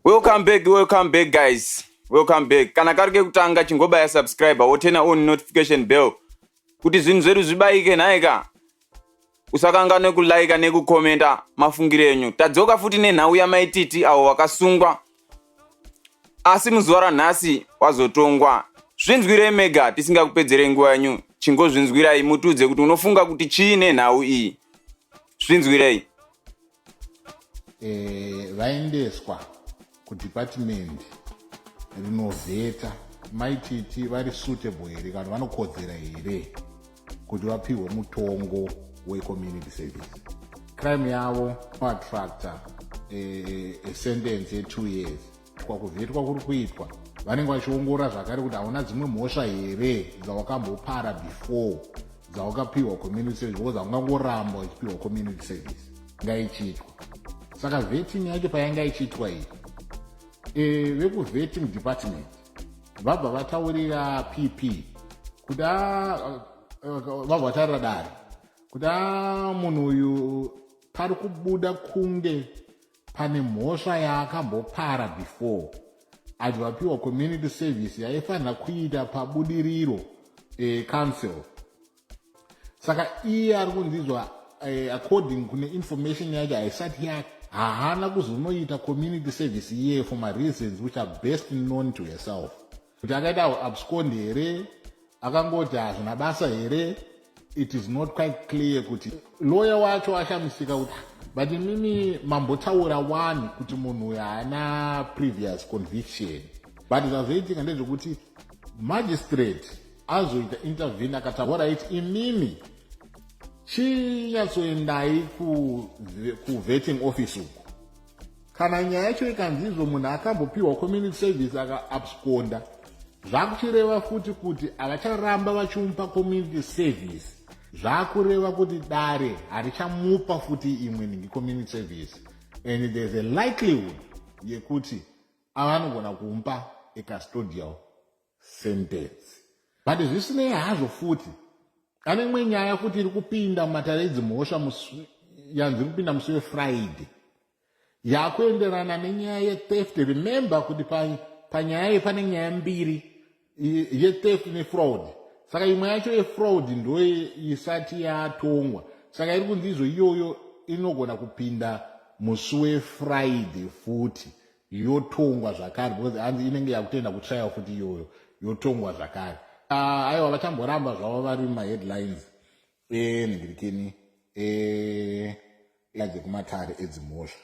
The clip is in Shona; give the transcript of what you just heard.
Welcome back guys. Welcome back. Kana karike kutanga chingobaya subscriber wotena on notification bell kuti zvinhu zvedu zvibaike naika. Usakangane kulike nekukomenta mafungiro enyu. Tadzoka futi nenhau yaMai Titi avo vakasungwa. Asi muzuva ranhasi wazotongwa. Zvinzwirei mega tisingakupedzere nguva yenyu. Chingozvinzwirai mutudze kuti unofunga kuti chii nenhau iyi. Zvinzwirei. Vaendeswa kudepartment rinovheta Mai Titi vari suitable here kana vanokodzera here kuti vapiwe mutongo wecommunity service. Crime yavo attracta sentence ye2 years. Kwakuvhetwa kuri kuitwa vanenge vachiongora zvakare kuti hauna dzimwe mhosva here dzawakambopara before dzawakapiwa community service because haungangoramba uchipiwa community service ngaichiitwa. Saka vetting yacho payainga ichiitwa iyi vekuvetting department vabva vataurira PP kuti vabva vatarira dare kuti munhu uyu pari kubuda kunge pane mhosva yaakambopara before ati vapiwa community service yaifanira kuita pabudiriro council. Saka iye ari kunzizwa according kune information yacho haisati yake haana kuzonoita community service iye for my reasons which are best known to yourself. Kuti akaita abscond here akangoti hazvina basa here, it is not quite clear kuti lawyer wacho ashamisika kuti but mimi mambotaura one kuti munhu uyu haana previous conviction but zvazoitika ndezvekuti magistrate azoita intervene akataura right imimi chinyatsoendai kuvetting office uku kana nyaya yacho ikanzizvo munhu akambopiwa community service akaabsconda zvakuchireva futi kuti avacharamba vachimupa community service zvakureva kuti dare harichamupa futi imwe ningi community service and there's a likelihood yekuti avanogona kumupa custodial sentence. But zvisinei hazvo futi ane imwe nyaya futi iri kupinda mumatare edzimhosva yanzi kupinda musi weFriday yakuenderana nenyaya yetheft. Remember kuti panyaya iyi pane nyaya mbiri yetheft nefraud. Saka imwe yacho yefraud ndo isati yatongwa, saka iri kunzizvo iyoyo inogona kupinda musi weFriday futi yotongwa zvakare because hanzi inenge yakutenda kutrial futi iyoyo yotongwa zvakare. Aiwa vachamboramba zvavo vari mumaheadlines enhingirikeni dzekumatare edzimhosva.